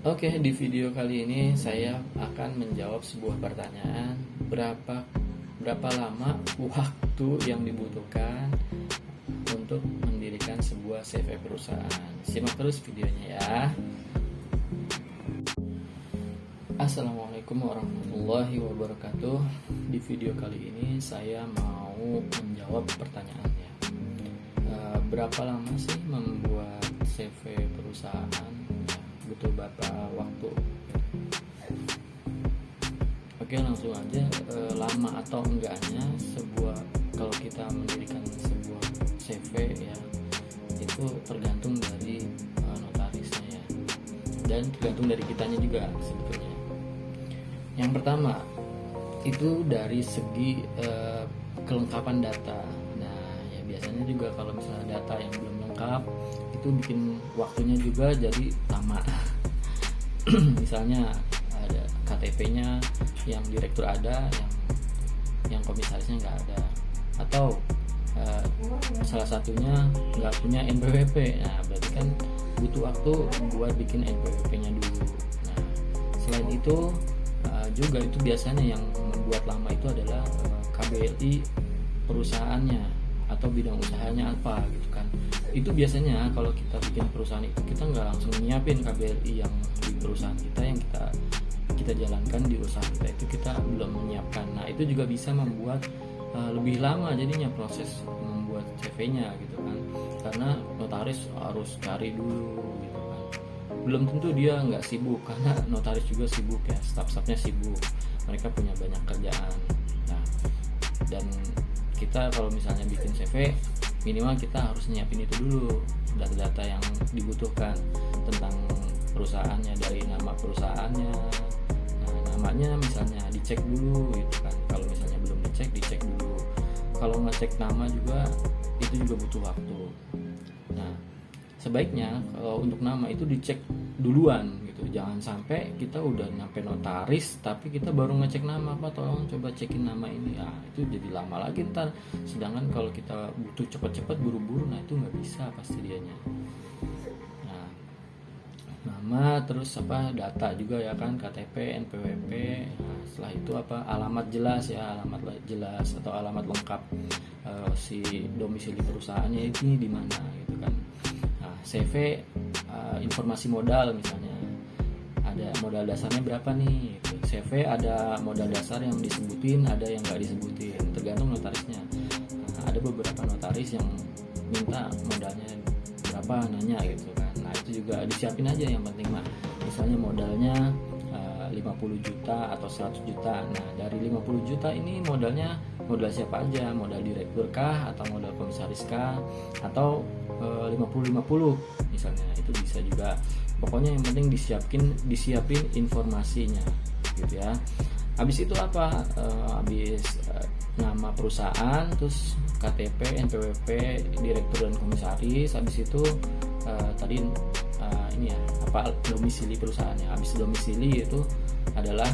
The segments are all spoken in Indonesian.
Oke, di video kali ini saya akan menjawab sebuah pertanyaan, berapa lama waktu yang dibutuhkan untuk mendirikan sebuah CV perusahaan. Simak terus videonya ya. Assalamualaikum warahmatullahi wabarakatuh. Di video kali ini saya mau menjawab pertanyaannya. Berapa lama sih membuat CV perusahaan? Butuh berapa waktu? Oke, langsung aja. Lama atau enggaknya kalau kita mendirikan sebuah CV ya, itu tergantung dari notarisnya ya, dan tergantung dari kitanya juga sebetulnya. Yang pertama itu dari segi kelengkapan data. Nah ya, biasanya juga kalau misalnya data yang belum lengkap itu bikin waktunya juga jadi lama. Misalnya ada KTP-nya yang direktur ada, yang komisarisnya nggak ada, atau salah satunya nggak punya NPWP. Nah berarti kan butuh waktu buat bikin NPWP-nya dulu. Nah selain itu juga itu biasanya yang membuat lama itu adalah KBLI perusahaannya atau bidang usahanya apa gitu kan. Itu biasanya kalau kita bikin perusahaan itu kita nggak langsung nyiapin KBLI yang di perusahaan kita, yang kita jalankan di usaha kita itu kita belum menyiapkan. Nah itu juga bisa membuat lebih lama jadinya proses membuat CV-nya gitu kan, karena notaris harus cari dulu gitu kan. Belum tentu dia nggak sibuk, karena notaris juga sibuk ya, staf-stafnya sibuk, mereka punya banyak kerjaan. Nah dan kita kalau misalnya bikin CV, minimal kita harus nyiapin itu dulu, data-data yang dibutuhkan tentang perusahaannya, dari nama perusahaannya. Nah, namanya misalnya dicek dulu gitu kan. Kalau misalnya belum dicek dulu. Kalau ngecek nama juga itu juga butuh waktu. Nah, sebaiknya kalau untuk nama itu dicek duluan gitu. Jangan sampai kita udah nyampe notaris tapi kita baru ngecek nama, Pak tolong coba cekin nama ini. Nah, itu jadi lama lagi ntar. Sedangkan kalau kita butuh cepet-cepet buru-buru, nah itu nggak bisa pasti dianya. Nah, nama terus data juga ya kan, KTP, NPWP. Nah, setelah itu alamat jelas ya, alamat jelas atau alamat lengkap si domisili perusahaannya ini di mana gitu kan. Nah, CV informasi modal misalnya, ada modal dasarnya berapa nih gitu. CV ada modal dasar yang disebutin, ada yang nggak disebutin, tergantung notarisnya. Nah, ada beberapa notaris yang minta modalnya berapa, nanya gitu kan. Nah itu juga disiapin aja, yang penting mah misalnya modalnya 50 juta atau 100 juta. Nah dari 50 juta ini modalnya modal siapa aja, modal direktur kah atau modal komisaris kah, atau 50-50 misalnya, itu bisa juga. Pokoknya yang penting disiapin informasinya gitu ya. Habis itu habis nama perusahaan, terus KTP, NPWP, direktur dan komisaris. Habis itu tadi ini ya, domisili perusahaannya. Habis domisili itu adalah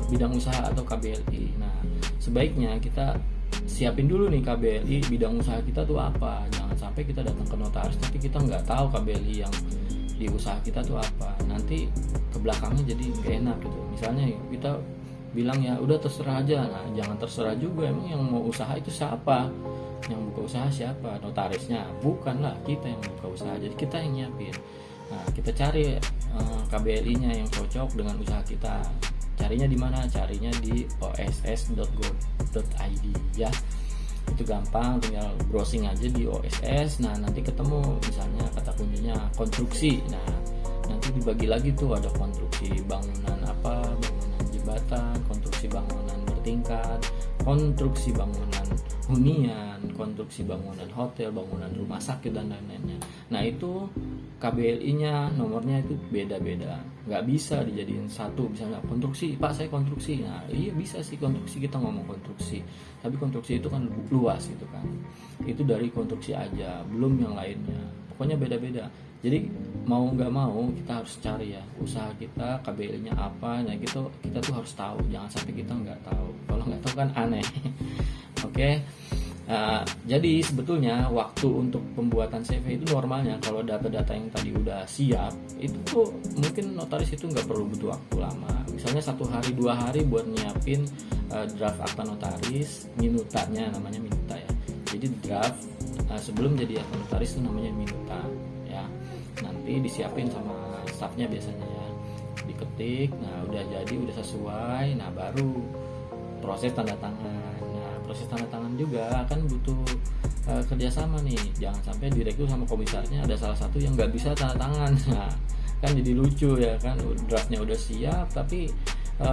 bidang usaha atau KBLI. Nah sebaiknya kita siapin dulu nih KBLI bidang usaha kita tuh apa. Jangan sampai kita datang ke notaris tapi kita nggak tahu KBLI yang di usaha kita tuh apa. Nanti ke belakangnya jadi nggak enak gitu. Misalnya kita bilang ya udah terserah aja. Nah jangan terserah juga, emang yang mau usaha itu siapa, yang buka usaha siapa? Notarisnya? Bukanlah, kita yang buka usaha, jadi kita yang nyiapin. Nah kita cari KBLI-nya yang cocok dengan usaha kita. Carinya di mana? Carinya di oss.go.id ya. Itu gampang, tinggal browsing aja di OSS. Nah nanti ketemu misalnya kata kuncinya konstruksi. Nah nanti dibagi lagi tuh, ada konstruksi bangunan bangunan jembatan, konstruksi bangunan bertingkat, konstruksi bangunan hunian, konstruksi bangunan hotel, bangunan rumah sakit dan lain-lainnya. Nah itu KBLI-nya nomornya itu beda-beda, nggak bisa dijadiin satu. Misalnya konstruksi, Pak saya konstruksi. Nah iya bisa sih konstruksi, kita ngomong konstruksi, tapi konstruksi itu kan luas gitu kan. Itu dari konstruksi aja, belum yang lainnya. Pokoknya beda-beda. Jadi mau nggak mau kita harus cari ya usaha kita KBLI-nya apa. Nah gitu kita tuh harus tahu, jangan sampai kita nggak tahu. Kalau nggak tahu kan aneh. Oke. Jadi sebetulnya waktu untuk pembuatan CV itu normalnya kalau data-data yang tadi udah siap itu tuh mungkin notaris itu nggak perlu butuh waktu lama. Misalnya 1 hari 2 hari buat nyiapin draft akta notaris, minutanya namanya minuta ya. Jadi draft sebelum jadi akta notaris itu namanya minuta ya. Nanti disiapin sama staffnya biasanya ya. Diketik, nah udah jadi udah sesuai, nah baru proses tanda tangan. Proses tanda tangan juga kan butuh kerjasama nih, jangan sampai direktur sama komisarisnya ada salah satu yang nggak bisa tanda tangan. Nah, kan jadi lucu ya kan, draftnya udah siap tapi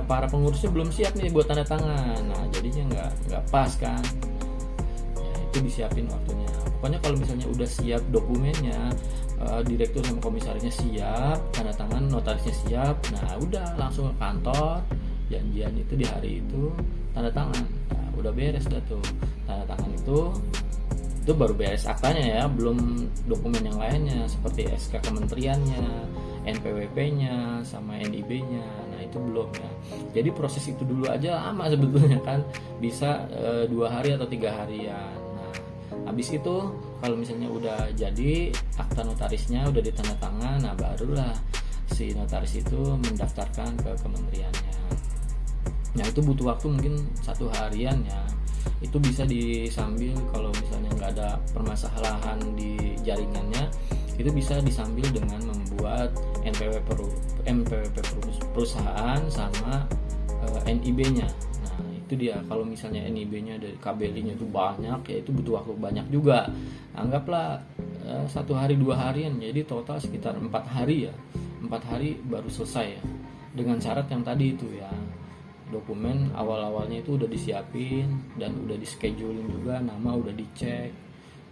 para pengurusnya belum siap nih buat tanda tangan. Nah jadinya nggak pas kan ya, itu disiapin waktunya. Pokoknya kalau misalnya udah siap dokumennya, direktur sama komisarisnya siap, tanda tangan notarisnya siap, nah udah langsung ke kantor, janjian itu di hari itu tanda tangan. Nah, udah beres dah tuh tanda tangan itu baru beres aktanya ya, belum dokumen yang lainnya seperti SK kementeriannya, NPWP-nya sama NIB-nya. Nah itu belum ya. Jadi proses itu dulu aja lama sebetulnya kan, bisa 2 hari atau 3 harian. Nah habis itu kalau misalnya udah jadi akta notarisnya udah ditanda tangan, nah barulah si notaris itu mendaftarkan ke kementeriannya. Nah itu butuh waktu mungkin 1 harian ya. Itu bisa disambil kalau misalnya nggak ada permasalahan di jaringannya, itu bisa disambil dengan membuat NPWP perusahaan sama NIB-nya. Nah itu dia, kalau misalnya NIB-nya dari KBLI-nya itu banyak ya, itu butuh waktu banyak juga. Anggaplah 1 hari 2 harian, jadi total sekitar 4 hari ya. 4 hari baru selesai ya, dengan syarat yang tadi itu ya, dokumen awal-awalnya itu udah disiapin dan udah di-scheduling juga, nama udah dicek.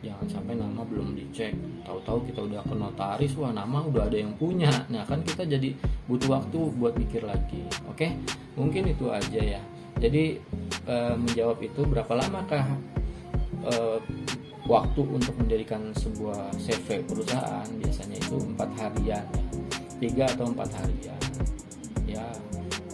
Jangan sampai nama belum dicek, tahu-tahu kita udah ke notaris, wah nama udah ada yang punya. Nah kan kita jadi butuh waktu buat mikir lagi. Oke, mungkin itu aja ya. Jadi menjawab itu berapa lamakah waktu untuk mendirikan sebuah CV perusahaan, biasanya itu 4 harian ya, 3 atau 4 harian ya.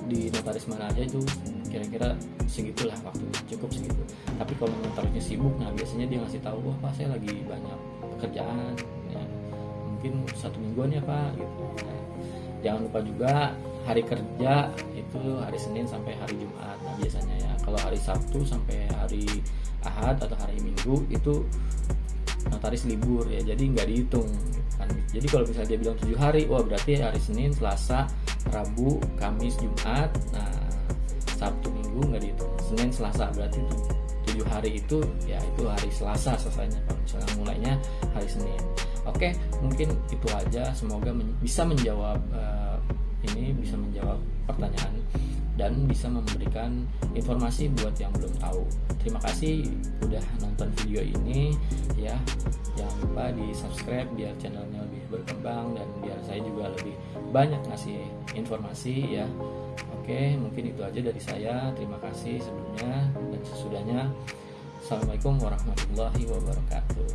Di notaris mana aja itu kira-kira segitulah waktu, cukup segitu. Tapi kalau notarisnya sibuk, nah biasanya dia ngasih tahu, wah Pak saya lagi banyak pekerjaan ya, mungkin 1 mingguan ya Pak gitu. Nah, jangan lupa juga hari kerja itu hari Senin sampai hari Jumat. Nah biasanya ya, kalau hari Sabtu sampai hari Ahad atau hari Minggu itu notaris libur ya, jadi nggak dihitung kan. Jadi kalau misalnya dia bilang 7 hari, wah berarti hari Senin, Selasa, Rabu, Kamis, Jumat. Nah Sabtu, Minggu nggak dihitung. Senin, Selasa berarti itu 7 hari itu ya, itu hari Selasa selesainya kalau misalnya mulainya hari Senin. Oke, mungkin itu aja. Semoga bisa menjawab bisa menjawab pertanyaan dan bisa memberikan informasi buat yang belum tahu. Terima kasih udah nonton video ini ya. Jangan lupa di subscribe biar channelnya lebih berkembang dan biar saya juga lebih banyak ngasih informasi ya. Oke, mungkin itu aja dari saya. Terima kasih sebelumnya dan sesudahnya. Assalamualaikum warahmatullahi wabarakatuh.